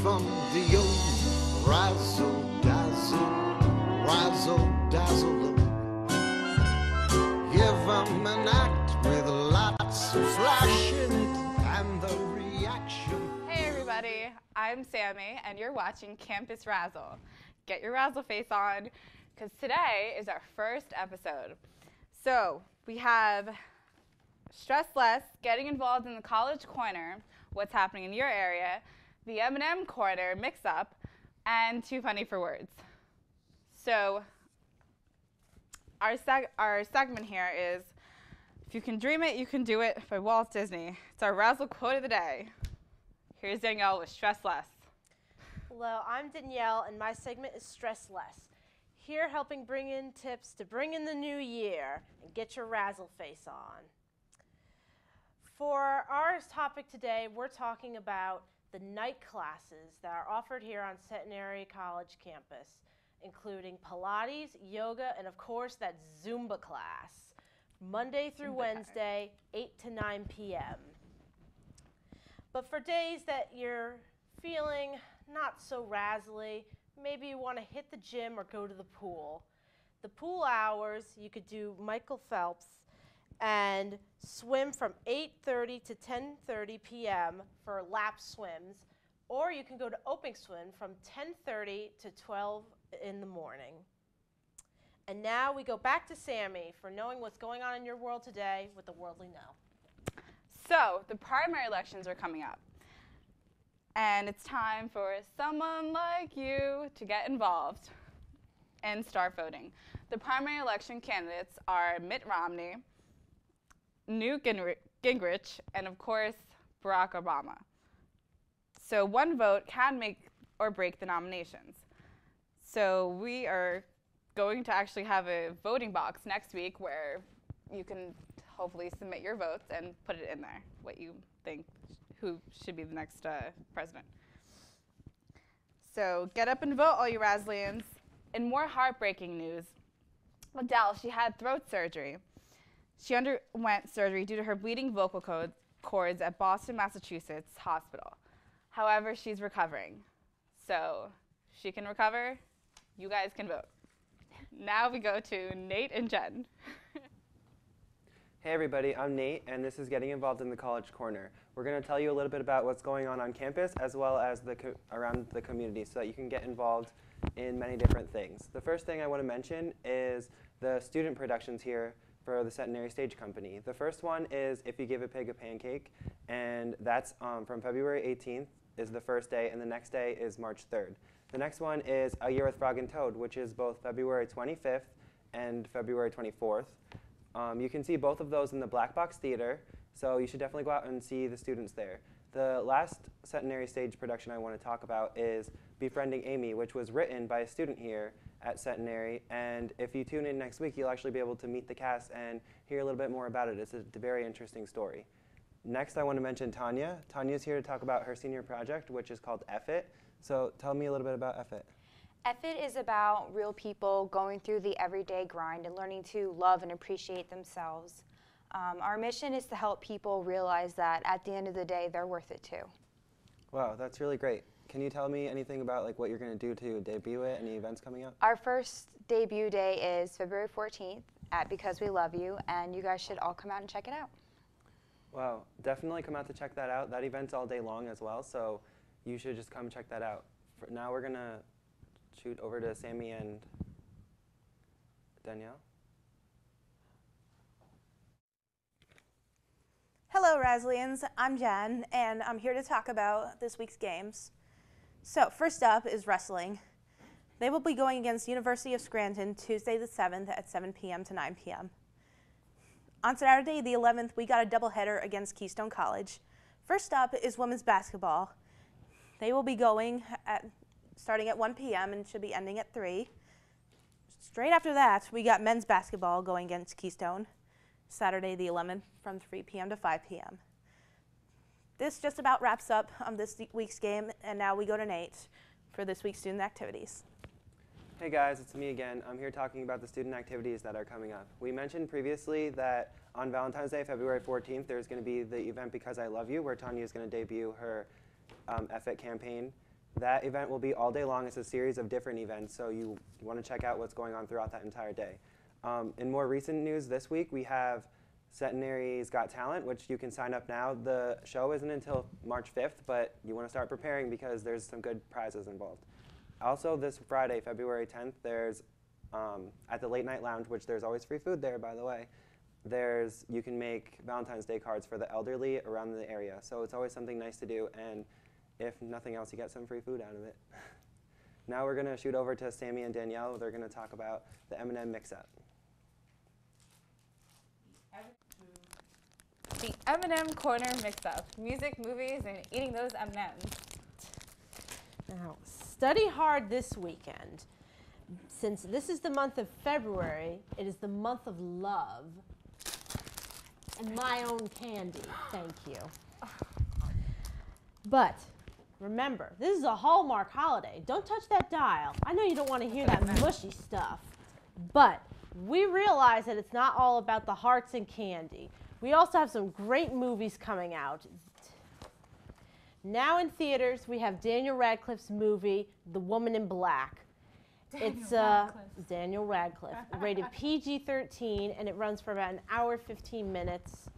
from the old Razzle Dazzle. Give 'em an act with lots of flashing and the reaction. Hey everybody, I'm Sammy and you're watching Campus Razzle. Get your Razzle face on because today is our first episode. So we have Stressless, getting involved in the college corner, what's happening in your area, the M&M corner, mix-up, and Too Funny for Words. So our segment here is, if you can dream it, you can do it, by Walt Disney. It's our Razzle quote of the day. Here's Danielle with Stressless. Hello, I'm Danielle, and my segment is Stressless. Here helping bring in tips to bring in the new year and get your Razzle face on. For our topic today, we're talking about the night classes that are offered here on Centenary College campus, including Pilates, yoga, and of course that Zumba class, Monday through Wednesday, 8 to 9 p.m. But for days that you're feeling not so razzly, maybe you want to hit the gym or go to the pool. The pool hours, you could do Michael Phelps and swim from 8:30 to 10:30 p.m. for lap swims, or you can go to open swim from 10:30 to 12 in the morning. And now we go back to Sammy for knowing what's going on in your world today with the Worldly Know. So the primary elections are coming up, and it's time for someone like you to get involved and start voting. The primary election candidates are Mitt Romney, Newt Gingrich, and of course, Barack Obama. So one vote can make or break the nominations. So we are going to actually have a voting box next week where you can hopefully submit your votes and put it in there, what you think who should be the next president. So get up and vote, all you Razzlians. In more heartbreaking news, Adele, she had throat surgery. She underwent surgery due to her bleeding vocal cords at Boston, Massachusetts hospital. However, she's recovering. So she can recover. You guys can vote. Now we go to Nate and Jen. Hey everybody, I'm Nate, and this is Getting Involved in the College Corner. We're going to tell you a little bit about what's going on campus as well as around the community so that you can get involved in many different things. The first thing I want to mention is the student productions here for the Centenary Stage Company. The first one is If You Give a Pig a Pancake, and that's from February 18th is the first day, and the next day is March 3rd. The next one is A Year with Frog and Toad, which is both February 25th and February 24th. You can see both of those in the Black Box Theater, so you should definitely go out and see the students there. The last Centenary Stage production I want to talk about is Befriending Amy, which was written by a student here at Centenary, and if you tune in next week, you'll actually be able to meet the cast and hear a little bit more about it. It's a very interesting story. Next, I want to mention Tanya. Tanya's here to talk about her senior project, which is called F-It. So tell me a little bit about F-It. F-It is about real people going through the everyday grind and learning to love and appreciate themselves. Our mission is to help people realize that at the end of the day, they're worth it too. Wow, that's really great. Can you tell me anything about what you're going to do to debut it? Any events coming up? Our first debut day is February 14th at Because We Love You, and you guys should all come out and check it out. Wow, definitely come out to check that out. That event's all day long as well, so you should just come check that out. For now, we're going to shoot over to Sammy and Danielle. Hello, Razzlians. I'm Jen, and I'm here to talk about this week's games. So first up is wrestling. They will be going against University of Scranton Tuesday the 7th at 7 p.m. to 9 p.m. On Saturday the 11th, we got a doubleheader against Keystone College. First up is women's basketball. They will be going starting at 1 p.m. and should be ending at 3. Straight after that, we got men's basketball going against Keystone, Saturday the 11th from 3 p.m. to 5 p.m. This just about wraps up this week's game, and now we go to Nate for this week's student activities. Hey guys, it's me again. I'm here talking about the student activities that are coming up. We mentioned previously that on Valentine's Day, February 14th, there's going to be the event Because I Love You, where Tanya is going to debut her F-It campaign. That event will be all day long. It's a series of different events, so you want to check out what's going on throughout that entire day. In more recent news this week, we have Centenary's Got Talent, which you can sign up now. The show isn't until March 5th, but you want to start preparing because there's some good prizes involved. Also, this Friday, February 10th, there's at the Late Night Lounge, which there's always free food there, by the way, you can make Valentine's Day cards for the elderly around the area. So it's always something nice to do, and if nothing else, you get some free food out of it. Now we're going to shoot over to Sammy and Danielle. They're going to talk about the M&M mix-up. The M&M Corner Mix-Up. Music, movies, and eating those M&Ms. Now, study hard this weekend. Since this is the month of February, it is the month of love. And my own candy, thank you. But remember, this is a Hallmark holiday. Don't touch that dial. I know you don't want to hear that mushy stuff. But we realize that it's not all about the hearts and candy. We also have some great movies coming out. Now in theaters, we have Daniel Radcliffe's movie, The Woman in Black. Daniel Radcliffe, rated PG-13, and it runs for about an hour, 15 minutes.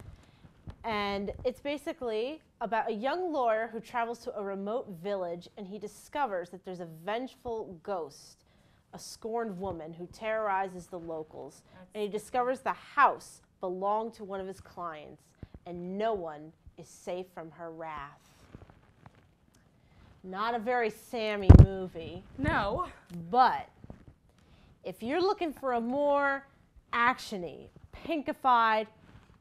And it's basically about a young lawyer who travels to a remote village, and he discovers that there's a vengeful ghost, a scorned woman who terrorizes the locals. And he discovers the house belonged to one of his clients, and no one is safe from her wrath. Not a very Sammy movie. No. But if you're looking for a more actiony, pinkified,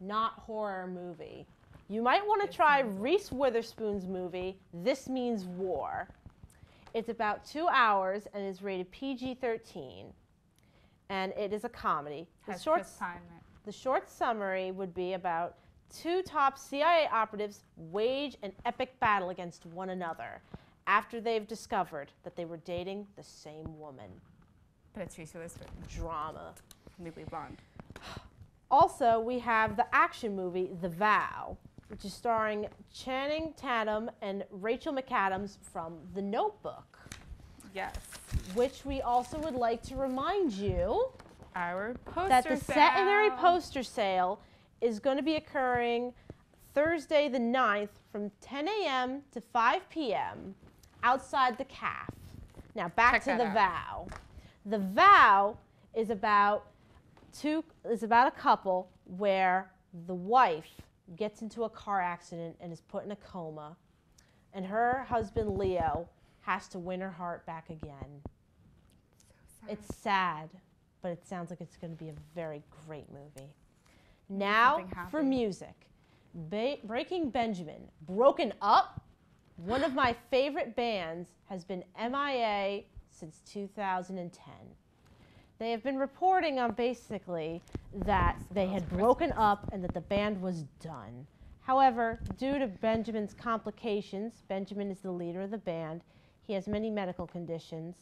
not horror movie, you might want to try Reese Witherspoon's movie, This Means War. It's about 2 hours and is rated PG-13. And it is a comedy. The short summary would be about two top CIA operatives wage an epic battle against one another after they've discovered that they were dating the same woman. But it's Reese Witherspoon. Drama. Legally Blonde. Also, we have the action movie, The Vow, which is starring Channing Tatum and Rachel McAdams from The Notebook. Yes. Which we also would like to remind you Our poster that the sale. Centenary poster sale is going to be occurring Thursday the 9th from 10 a.m. to 5 p.m. outside the CAF. Now back to The Vow. The Vow is about a couple where the wife gets into a car accident and is put in a coma, and her husband Leo has to win her heart back again. So sad. It's sad, but it sounds like it's going to be a very great movie. Now for music. Breaking Benjamin, Broken Up, one of my favorite bands, has been MIA since 2010. They have been reporting on basically that they had broken up and that the band was done. However, due to Benjamin's complications, Benjamin is the leader of the band. He has many medical conditions.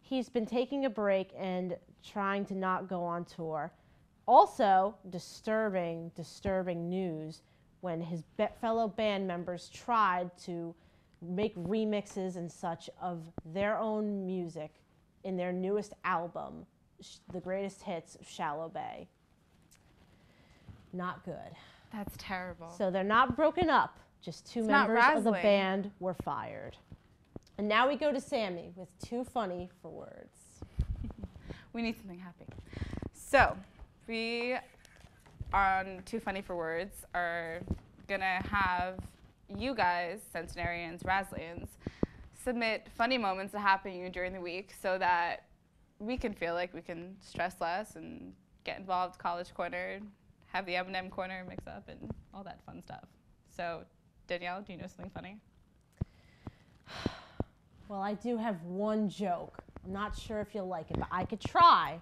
He's been taking a break and trying to not go on tour. Also, disturbing news when his fellow band members tried to make remixes and such of their own music in their newest album, The Greatest Hits of Shallow Bay. Not good. That's terrible. So they're not broken up, just two members of the band were fired. And now we go to Sammy with Too Funny for Words. We need something happy. So we, on Too Funny for Words, are gonna have you guys, centenarians, Razzlians, submit funny moments that happen to you during the week so that we can feel like we can stress less and get involved, College Corner, have the M&M Corner mix up and all that fun stuff. So Danielle, do you know something funny? Well, I do have one joke. I'm not sure if you'll like it, but I could try.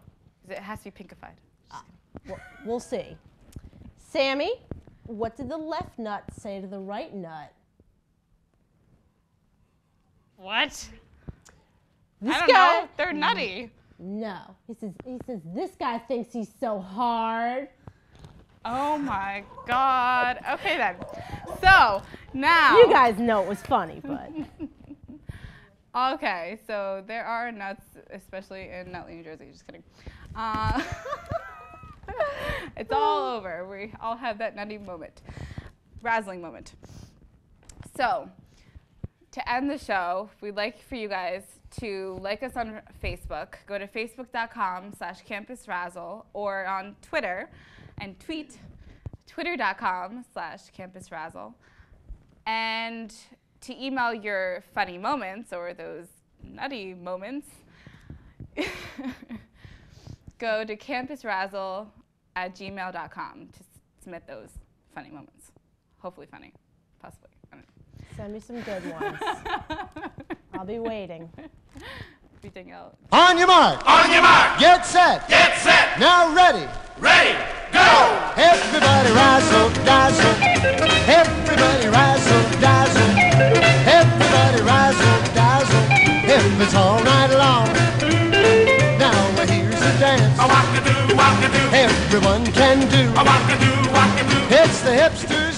It has to be pinkified. We'll see. Sammy, what did the left nut say to the right nut? What? This I don't guy, know. They're nutty. No. He says, this guy thinks he's so hard. Oh my God. Okay then. So now. You guys know it was funny, but. Okay, so there are nuts, especially in Nutley, New Jersey. Just kidding. It's all over. We all have that nutty moment, razzling moment. So, to end the show, we'd like for you guys to like us on Facebook. Go to facebook.com/campusrazzle or on Twitter and tweet twitter.com/campusrazzle. And to email your funny moments or those nutty moments, go to campusrazzle@gmail.com to submit those funny moments. Hopefully funny, possibly. I don't know. Send me some good ones. I'll be waiting. Everything else. On your mark. On your mark. Get set. Get set. Now ready. Ready. Go. Everybody razzle dazzle. Everybody razzle dazzle. Everybody razzle dazzle. If it's all night long. Now here's the dance. A walk-a-doo, walk-a-doo. Everyone can do. A walk-a-doo, walk-a-doo. It's the hipster